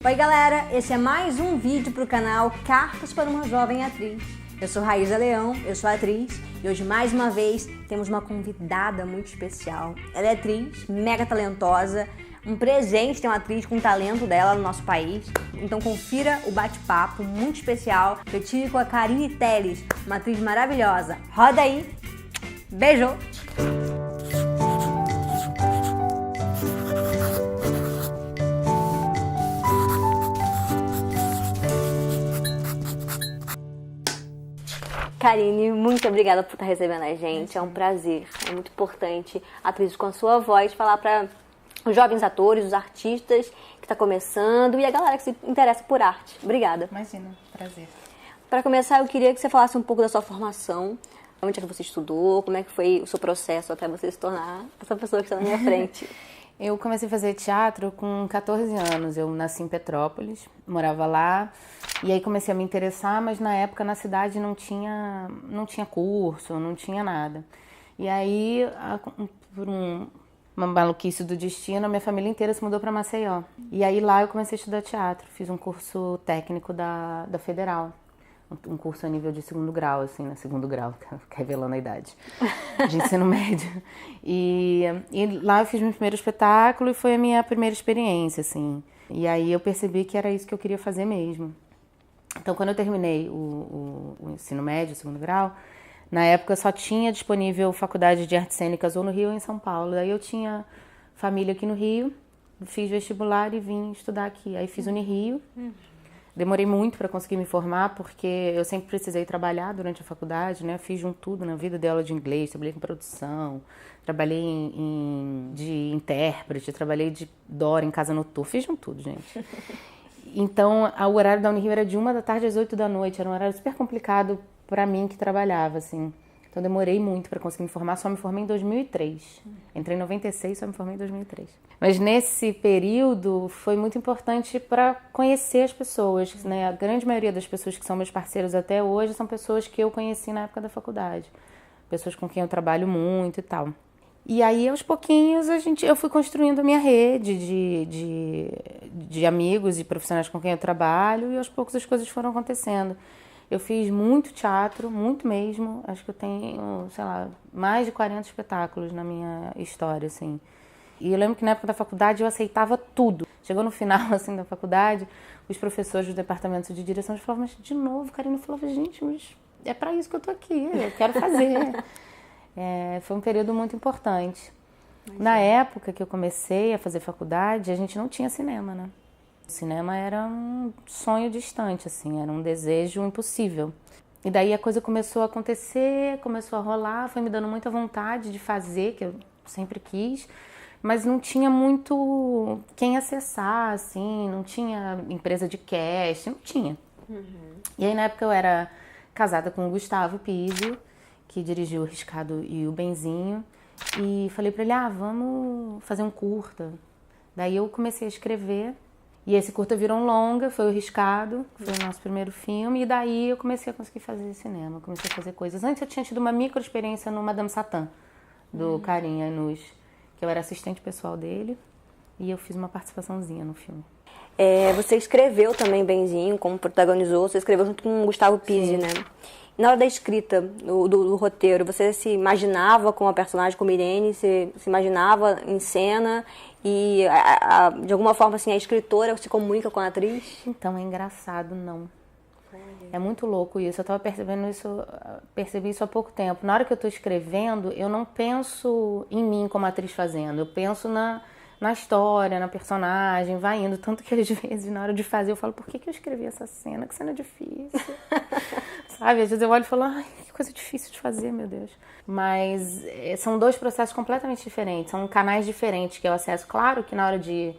Oi galera, esse é mais um vídeo para o canal Cartas para uma Jovem Atriz. Eu sou Raíza Leão, eu sou atriz e hoje mais uma vez temos uma convidada muito especial. Ela é atriz, mega talentosa, um presente ter uma atriz com o talento dela no nosso país. Então confira o bate-papo muito especial que eu tive com a Karine Telles, uma atriz maravilhosa. Roda aí, beijo! Karine, muito obrigada por estar recebendo a gente, é um prazer, é muito importante atrizes com a sua voz falar para os jovens atores, os artistas que está começando e a galera que se interessa por arte. Obrigada. Imagina, prazer. Para começar, eu queria que você falasse um pouco da sua formação, onde é que você estudou, como é que foi o seu processo até você se tornar essa pessoa que está na minha frente. Eu comecei a fazer teatro com 14 anos. Eu nasci em Petrópolis, morava lá. E aí comecei a me interessar, mas na época na cidade não tinha curso, não tinha nada. E aí, por uma maluquice do destino, a minha família inteira se mudou para Maceió. E aí lá eu comecei a estudar teatro. Fiz um curso técnico da Federal. Um curso a nível de segundo grau, assim, né? Segundo grau, revelando a idade, de ensino médio. E lá eu fiz meu primeiro espetáculo e foi a minha primeira experiência, assim. E aí eu percebi que era isso que eu queria fazer mesmo. Então, quando eu terminei o ensino médio, segundo grau, na época só tinha disponível faculdade de artes cênicas ou no Rio ou em São Paulo. Daí eu tinha família aqui no Rio, fiz vestibular e vim estudar aqui. Aí fiz Unirio. Demorei muito para conseguir me formar, porque eu sempre precisei trabalhar durante a faculdade, né? Fiz de um tudo na vida, dei aula de inglês, trabalhei com produção, trabalhei de intérprete, trabalhei de Dora em casa noturna, fiz de um tudo, gente. Então, o horário da Unirio era de 1 da tarde às 8 da noite, era um horário super complicado para mim que trabalhava, assim. Então, demorei muito para conseguir me formar, só me formei em 2003. Entrei em 96, só me formei em 2003. Mas nesse período foi muito importante para conhecer as pessoas, né? A grande maioria das pessoas que são meus parceiros até hoje são pessoas que eu conheci na época da faculdade. Pessoas com quem eu trabalho muito e tal. E aí, aos pouquinhos, eu fui construindo a minha rede de amigos e profissionais com quem eu trabalho e aos poucos as coisas foram acontecendo. Eu fiz muito teatro, muito mesmo. Acho que eu tenho, sei lá, mais de 40 espetáculos na minha história, assim. E eu lembro que na época da faculdade eu aceitava tudo. Chegou no final, assim, da faculdade, os professores dos departamentos de direção falavam, mas de novo, Karine, eu falava, gente, mas é pra isso que eu tô aqui, eu quero fazer. Foi um período muito importante. Na época que eu comecei a fazer faculdade, a gente não tinha cinema, né? O cinema era um sonho distante, assim, era um desejo impossível. E daí a coisa começou a acontecer, começou a rolar, foi me dando muita vontade de fazer, que eu sempre quis, mas não tinha muito quem acessar, assim, não tinha empresa de casting, não tinha. E aí na época eu era casada com o Gustavo Pizio, que dirigiu o Riscado e o Benzinho, e falei pra ele, vamos fazer um curta. Daí eu comecei a escrever, e esse curta virou um longa, foi o Riscado, que foi o nosso primeiro filme, e daí eu comecei a conseguir fazer cinema, comecei a fazer coisas. Antes eu tinha tido uma micro experiência no Madame Satã, do Karim Ainus, que eu era assistente pessoal dele, e eu fiz uma participaçãozinha no filme. Você escreveu também Benzinho, como protagonizou, você escreveu junto com o Gustavo Pizzi, né? Na hora da escrita do roteiro, você se imaginava com a personagem, como Irene, se imaginava em cena e, de alguma forma, assim, a escritora se comunica com a atriz? Então, é engraçado, não. É muito louco isso. Eu percebi isso há pouco tempo. Na hora que eu estou escrevendo, eu não penso em mim como atriz fazendo. Eu penso na história, na personagem, vai indo. Tanto que às vezes, na hora de fazer, eu falo, por que eu escrevi essa cena? Que cena difícil. Sabe? Às vezes eu olho e falo, ai, que coisa difícil de fazer, meu Deus. Mas são dois processos completamente diferentes. São canais diferentes que eu acesso. Claro que na hora de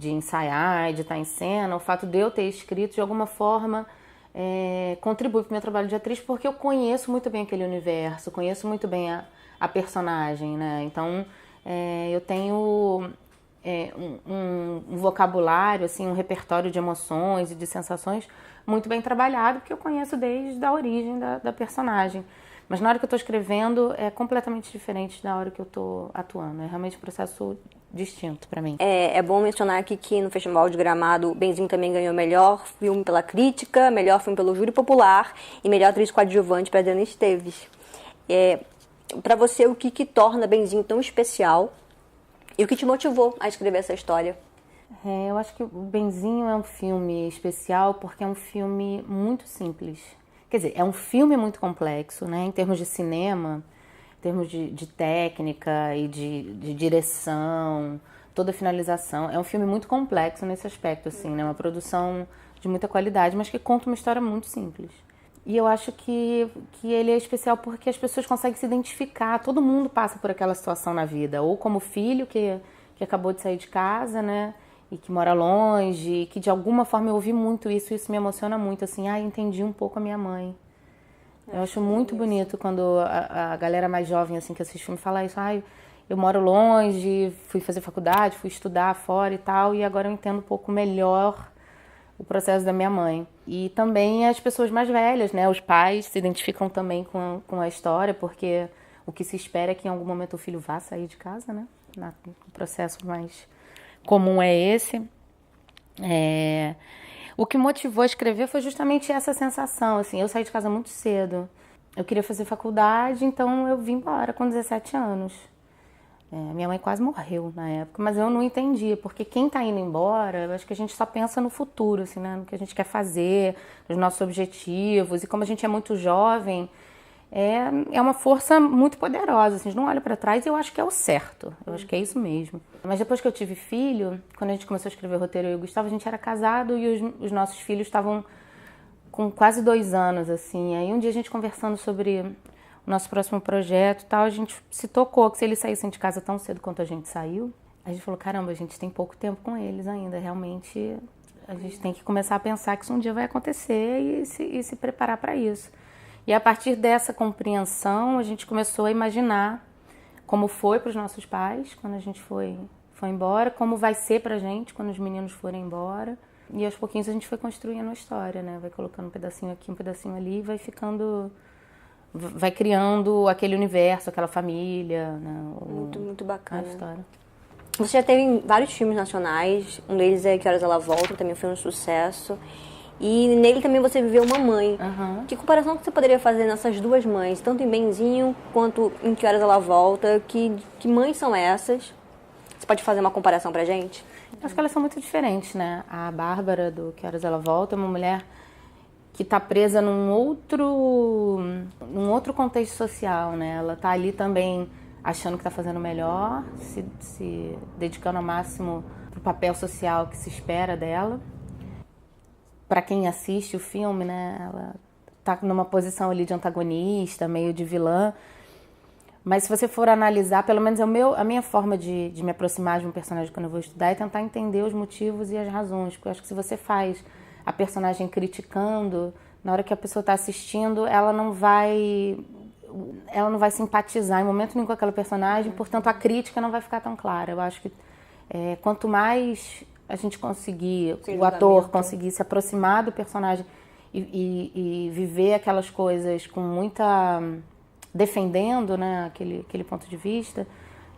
ensaiar, de estar em cena, o fato de eu ter escrito, de alguma forma, contribui para o meu trabalho de atriz, porque eu conheço muito bem aquele universo, conheço muito bem a personagem, né? Então, eu tenho um vocabulário, assim, um repertório de emoções e de sensações muito bem trabalhado, porque eu conheço desde a origem da personagem. Mas na hora que eu tô escrevendo é completamente diferente da hora que eu tô atuando. É realmente um processo distinto pra mim. É bom mencionar aqui que no Festival de Gramado, Benzinho também ganhou melhor filme pela crítica, melhor filme pelo júri popular e melhor atriz coadjuvante para Adriana Esteves. Para você, o que torna Benzinho tão especial e o que te motivou a escrever essa história? Eu acho que o Benzinho é um filme especial porque é um filme muito simples. Quer dizer, é um filme muito complexo, né? Em termos de cinema, em termos de técnica e de direção, toda a finalização. É um filme muito complexo nesse aspecto, assim, né? Uma produção de muita qualidade, mas que conta uma história muito simples. E eu acho que ele é especial porque as pessoas conseguem se identificar. Todo mundo passa por aquela situação na vida. Ou como filho que acabou de sair de casa, né? E que mora longe, e que de alguma forma eu ouvi muito isso me emociona muito, assim, entendi um pouco a minha mãe. Eu acho muito bonito quando a galera mais jovem, assim, que assiste filme fala isso, eu moro longe, fui fazer faculdade, fui estudar fora e tal, e agora eu entendo um pouco melhor o processo da minha mãe. E também as pessoas mais velhas, né, os pais se identificam também com a história, porque o que se espera é que em algum momento o filho vá sair de casa, né, o processo mais comum é esse. O que motivou a escrever foi justamente essa sensação, assim, eu saí de casa muito cedo. Eu queria fazer faculdade, então eu vim embora com 17 anos. Minha mãe quase morreu na época, mas eu não entendia, porque quem tá indo embora, eu acho que a gente só pensa no futuro, assim, né? No que a gente quer fazer, nos nossos objetivos, e como a gente é muito jovem, é uma força muito poderosa, assim, a gente não olha para trás e eu acho que é o certo, eu acho que é isso mesmo. Mas depois que eu tive filho, quando a gente começou a escrever o roteiro, eu e o Gustavo, a gente era casado e os nossos filhos estavam com quase 2 anos, assim. Aí um dia a gente conversando sobre o nosso próximo projeto e tal, a gente se tocou que se eles saíssem de casa tão cedo quanto a gente saiu, a gente falou, caramba, a gente tem pouco tempo com eles ainda, realmente a gente tem que começar a pensar que isso um dia vai acontecer e se preparar para isso. E a partir dessa compreensão, a gente começou a imaginar como foi para os nossos pais quando a gente foi embora, como vai ser para a gente quando os meninos forem embora. E aos pouquinhos a gente foi construindo a história, né? Vai colocando um pedacinho aqui, um pedacinho ali, vai criando aquele universo, aquela família, né? Muito bacana. A história. Você já teve vários filmes nacionais, um deles é Que Horas Ela Volta, também foi um sucesso. E nele também você viveu uma mãe. Uhum. Que comparação que você poderia fazer nessas duas mães, tanto em Benzinho quanto em Que Horas Ela Volta? Que mães são essas? Você pode fazer uma comparação pra gente? Acho que elas são muito diferentes, né? A Bárbara, do Que Horas Ela Volta, é uma mulher que está presa num outro contexto social, né? Ela está ali também achando que está fazendo melhor, se dedicando ao máximo pro papel social que se espera dela. Para quem assiste o filme, né, ela tá numa posição ali de antagonista, meio de vilã. Mas se você for analisar, pelo menos a minha forma de me aproximar de um personagem quando eu vou estudar é tentar entender os motivos e as razões. Porque eu acho que se você faz a personagem criticando, na hora que a pessoa está assistindo, ela não vai simpatizar em momento nenhum com aquela personagem, portanto a crítica não vai ficar tão clara. Eu acho que quanto mais a gente conseguir, o ator conseguir se aproximar do personagem e viver aquelas coisas com muita... defendendo, né, aquele ponto de vista,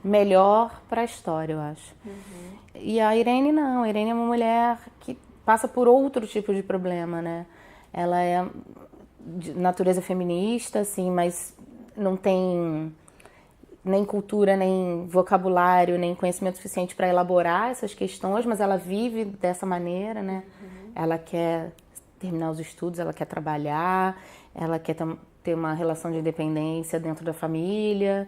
melhor para a história, eu acho. Uhum. E a Irene não, a Irene é uma mulher que passa por outro tipo de problema, né? Ela é de natureza feminista, assim, mas não tem nem cultura, nem vocabulário, nem conhecimento suficiente para elaborar essas questões, mas ela vive dessa maneira, né? Uhum. Ela quer terminar os estudos, ela quer trabalhar, ela quer ter uma relação de independência dentro da família.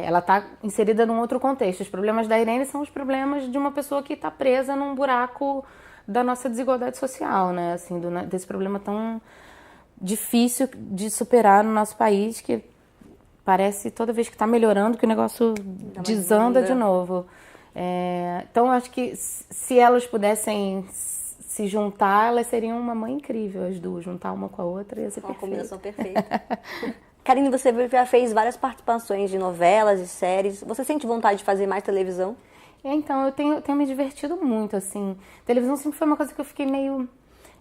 Ela está inserida num outro contexto. Os problemas da Irene são os problemas de uma pessoa que está presa num buraco da nossa desigualdade social, né? Assim, desse problema tão difícil de superar no nosso país, que parece toda vez que está melhorando que o negócio desanda de novo. Então, eu acho que se elas pudessem se juntar, elas seriam uma mãe incrível, as duas. Juntar uma com a outra ia ser perfeito. Uma combinação perfeita. Karine, você já fez várias participações de novelas e séries. Você sente vontade de fazer mais televisão? Então, eu tenho me divertido muito, assim. Televisão sempre foi uma coisa que eu fiquei meio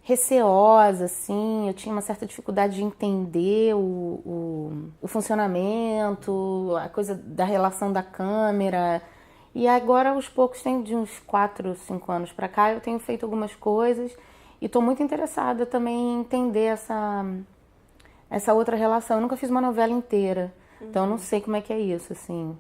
receosa, assim, eu tinha uma certa dificuldade de entender o funcionamento, a coisa da relação da câmera. E agora, aos poucos, tem de uns 4, 5 anos pra cá, eu tenho feito algumas coisas e estou muito interessada também em entender essa outra relação. Eu nunca fiz uma novela inteira, então eu não sei como é que é isso, assim.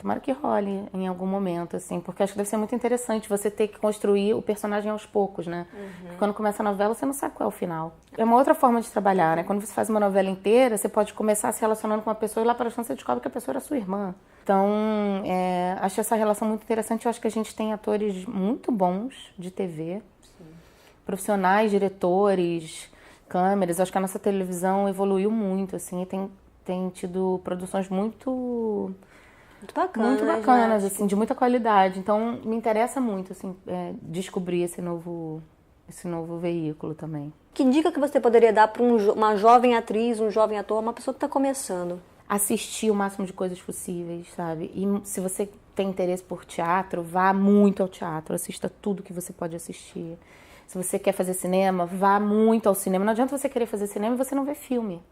Tomara que role em algum momento, assim, porque acho que deve ser muito interessante você ter que construir o personagem aos poucos, né? Porque quando começa a novela, você não sabe qual é o final. É uma outra forma de trabalhar, né? Quando você faz uma novela inteira, você pode começar se relacionando com uma pessoa e lá para frente você descobre que a pessoa era sua irmã. Então, acho essa relação muito interessante. Eu acho que a gente tem atores muito bons de TV, profissionais, diretores, câmeras. Eu acho que a nossa televisão evoluiu muito, assim, e tem tido produções muito bacanas, assim, de muita qualidade. Então, me interessa muito, assim, descobrir esse novo veículo também. Que dica que você poderia dar para uma jovem atriz, um jovem ator, uma pessoa que está começando? Assistir o máximo de coisas possíveis, sabe? E se você tem interesse por teatro, vá muito ao teatro, assista tudo que você pode assistir. Se você quer fazer cinema, vá muito ao cinema. Não adianta você querer fazer cinema e você não ver filme.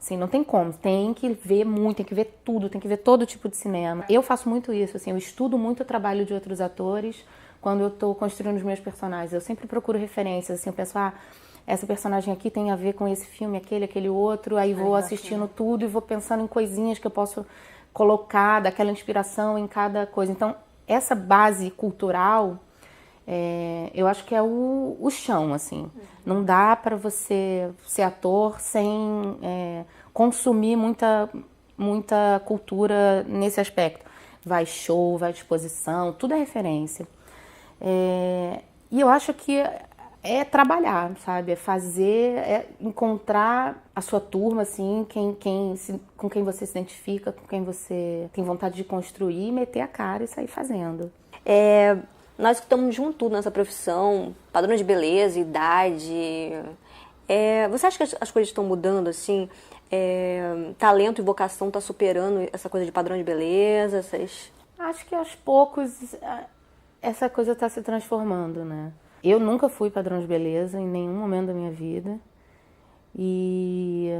Assim, não tem como, tem que ver muito, tem que ver tudo, tem que ver todo tipo de cinema. Eu faço muito isso, assim, eu estudo muito o trabalho de outros atores quando eu estou construindo os meus personagens. Eu sempre procuro referências, assim, eu penso, essa personagem aqui tem a ver com esse filme, aquele outro, aí vou assistindo tudo e vou pensando em coisinhas que eu posso colocar, daquela inspiração em cada coisa. Então, essa base cultural, eu acho que é o chão, assim. Não dá para você ser ator sem consumir muita cultura nesse aspecto. Vai show, vai exposição, tudo é referência. E eu acho que é trabalhar, sabe? É fazer, encontrar a sua turma, assim, com quem você se identifica, com quem você tem vontade de construir, meter a cara e sair fazendo. Nós que estamos juntos nessa profissão, padrão de beleza, idade, você acha que as coisas estão mudando, assim? Talento e vocação está superando essa coisa de padrão de beleza? Acho que aos poucos essa coisa está se transformando, né? Eu nunca fui padrão de beleza em nenhum momento da minha vida. E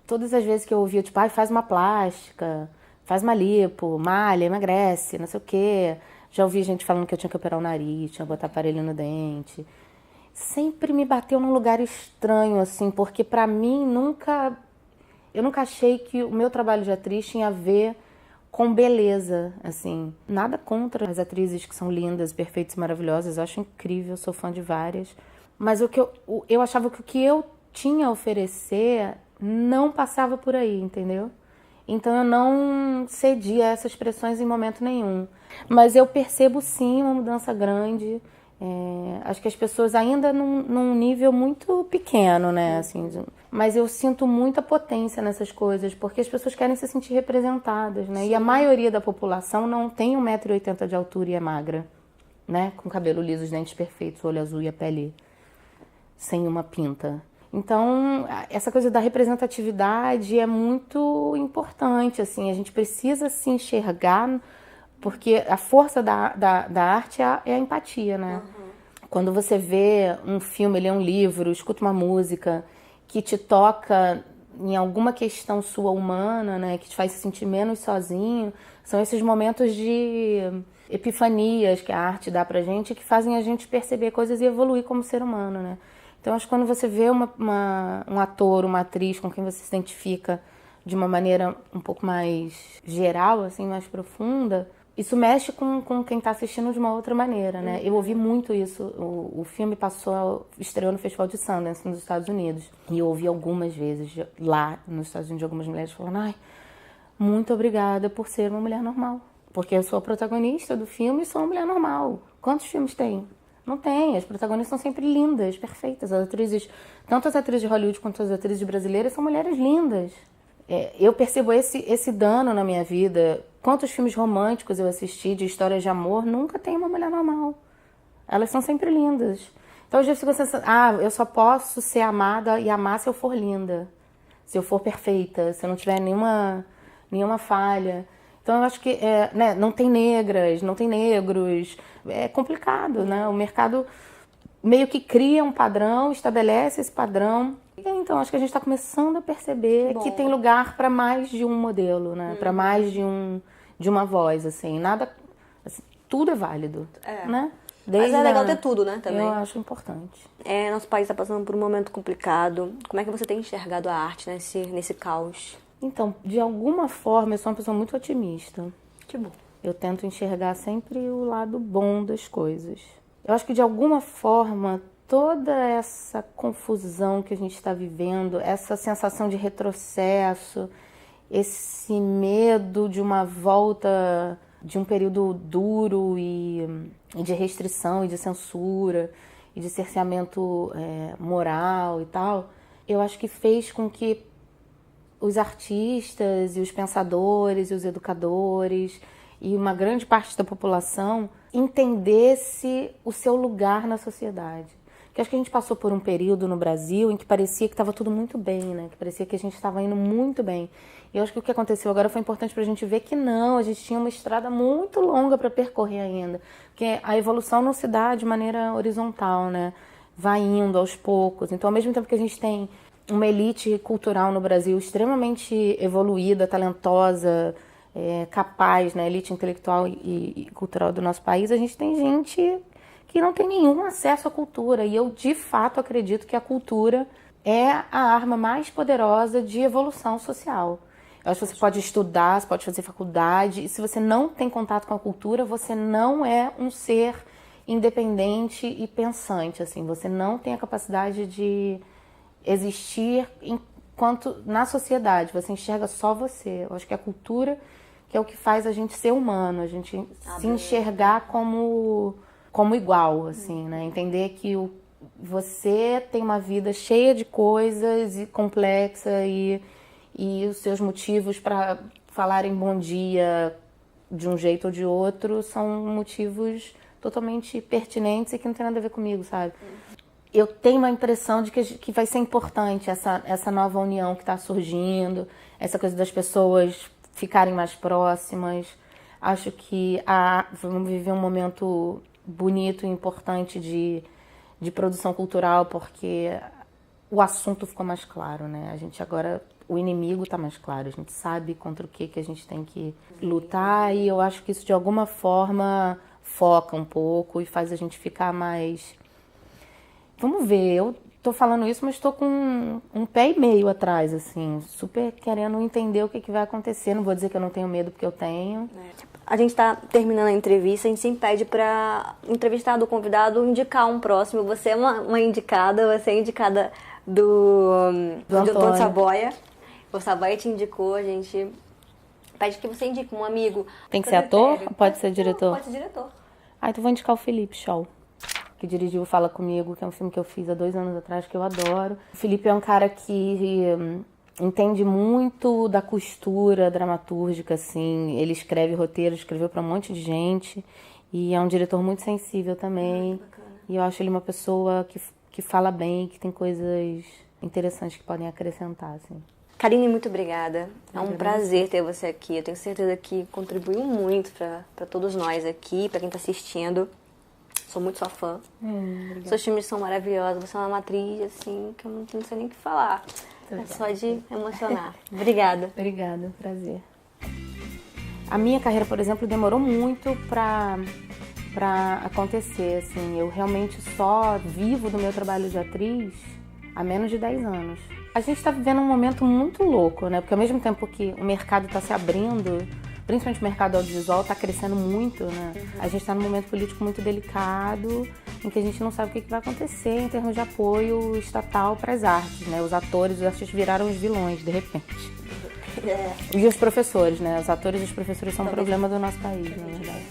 todas as vezes que eu ouvia, tipo, faz uma plástica, faz uma lipo, malha, emagrece, não sei o quê. Já ouvi gente falando que eu tinha que operar o nariz, tinha que botar aparelho no dente. Sempre me bateu num lugar estranho, assim, porque pra mim eu nunca achei que o meu trabalho de atriz tinha a ver com beleza, assim. Nada contra as atrizes que são lindas, perfeitas e maravilhosas. Eu acho incrível, sou fã de várias. Mas eu achava que o que eu tinha a oferecer não passava por aí, entendeu? Então eu não cedia a essas pressões em momento nenhum. Mas eu percebo sim uma mudança grande. Acho que as pessoas ainda num nível muito pequeno, né? Assim, mas eu sinto muita potência nessas coisas, porque as pessoas querem se sentir representadas, né? Sim. E a maioria da população não tem 1,80 m de altura e é magra, né? Com cabelo liso, os dentes perfeitos, olho azul e a pele sem uma pinta. Então, essa coisa da representatividade é muito importante, assim. A gente precisa se enxergar, porque a força da arte é a empatia, né? Quando você vê um filme, lê um livro, escuta uma música que te toca em alguma questão sua humana, né? Que te faz se sentir menos sozinho, são esses momentos de epifanias que a arte dá pra gente, que fazem a gente perceber coisas e evoluir como ser humano, né? Então, acho que quando você vê um ator, uma atriz com quem você se identifica de uma maneira um pouco mais geral, assim, mais profunda, isso mexe com quem está assistindo de uma outra maneira, né? Eu ouvi muito isso. O filme estreou no Festival de Sundance, nos Estados Unidos. E eu ouvi algumas vezes lá nos Estados Unidos algumas mulheres falando: muito obrigada por ser uma mulher normal. Porque eu sou a protagonista do filme e sou uma mulher normal. Quantos filmes tem? Não tem, as protagonistas são sempre lindas, perfeitas. As atrizes, tanto as atrizes de Hollywood quanto as atrizes brasileiras, são mulheres lindas. Eu percebo esse dano na minha vida. Quantos filmes românticos eu assisti de histórias de amor, nunca tem uma mulher normal. Elas são sempre lindas. Então, às vezes, eu fico pensando, eu só posso ser amada e amar se eu for linda, se eu for perfeita, se eu não tiver nenhuma falha. Então, eu acho que não tem negras, não tem negros. É complicado, né? O mercado meio que cria um padrão, estabelece esse padrão. E então, acho que a gente está começando a perceber que tem lugar para mais de um modelo, né? Para mais de uma voz, assim. Nada, assim, tudo é válido, né? Mas é legal ter tudo, né, também. Eu acho importante. Nosso país está passando por um momento complicado. Como é que você tem enxergado a arte nesse caos? Então, de alguma forma, eu sou uma pessoa muito otimista. Que bom. Eu tento enxergar sempre o lado bom das coisas. Eu acho que, de alguma forma, toda essa confusão que a gente está vivendo, essa sensação de retrocesso, esse medo de uma volta de um período duro e de restrição e de censura e de cerceamento moral e tal, eu acho que fez com que os artistas e os pensadores e os educadores e uma grande parte da população entendesse o seu lugar na sociedade. Porque acho que a gente passou por um período no Brasil em que parecia que estava tudo muito bem, né? Que parecia que a gente estava indo muito bem. E eu acho que o que aconteceu agora foi importante para a gente ver que não, a gente tinha uma estrada muito longa para percorrer ainda. Porque a evolução não se dá de maneira horizontal, né? Vai indo aos poucos. Então, ao mesmo tempo que a gente tem uma elite cultural no Brasil extremamente evoluída, talentosa, capaz, né? Elite intelectual e cultural do nosso país, a gente tem gente que não tem nenhum acesso à cultura. E eu, de fato, acredito que a cultura é a arma mais poderosa de evolução social. Eu acho que você pode estudar, você pode fazer faculdade, e se você não tem contato com a cultura, você não é um ser independente e pensante, assim. Você não tem a capacidade de existir enquanto na sociedade. Você enxerga só você. Eu acho que a cultura que é o que faz a gente ser humano, a gente se enxergar como igual, assim, né? Entender que você tem uma vida cheia de coisas e complexa e os seus motivos para falarem bom dia de um jeito ou de outro são motivos totalmente pertinentes e que não tem nada a ver comigo, sabe? Eu tenho uma impressão de que vai ser importante essa nova união que está surgindo, essa coisa das pessoas ficarem mais próximas. Acho que vamos viver um momento bonito e importante de produção cultural, porque o assunto ficou mais claro, né? A gente agora, o inimigo está mais claro, a gente sabe contra o que a gente tem que lutar, e eu acho que isso de alguma forma foca um pouco e faz a gente ficar mais... Vamos ver, eu tô falando isso, mas estou com um pé e meio atrás, assim, super querendo entender o que vai acontecer. Não vou dizer que eu não tenho medo, porque eu tenho. A gente está terminando a entrevista, a gente sempre pede para o entrevistado, o convidado, indicar um próximo. Você é uma indicada, você é indicada do Antônio Saboia. O Saboia te indicou, a gente pede que você indique um amigo. Tem que ser ator ou pode ser diretor? Pode ser diretor. Então vou indicar o Felipe Shaw, que dirigiu Fala Comigo, que é um filme que eu fiz há 2 anos atrás, que eu adoro. O Felipe é um cara que entende muito da costura dramatúrgica, assim. Ele escreve roteiro, escreveu para um monte de gente. E é um diretor muito sensível também. E eu acho ele uma pessoa que fala bem, que tem coisas interessantes que podem acrescentar, assim. Karine, muito obrigada. É um prazer ter você aqui. Eu tenho certeza que contribuiu muito para todos nós aqui, para quem está assistindo. Sou muito sua fã. Suas filmes são maravilhosos. Você é uma atriz, assim, que eu não sei nem o que falar. É só de emocionar. Obrigada. Obrigada, prazer. A minha carreira, por exemplo, demorou muito pra acontecer, assim. Eu realmente só vivo do meu trabalho de atriz há menos de 10 anos. A gente tá vivendo um momento muito louco, né? Porque ao mesmo tempo que o mercado tá se abrindo, principalmente o mercado audiovisual, está crescendo muito, né? A gente está num momento político muito delicado, em que a gente não sabe o que vai acontecer em termos de apoio estatal para as artes, né? Os artistas viraram os vilões, de repente. E os professores, né? Os atores e os professores são um problema do nosso país, na verdade.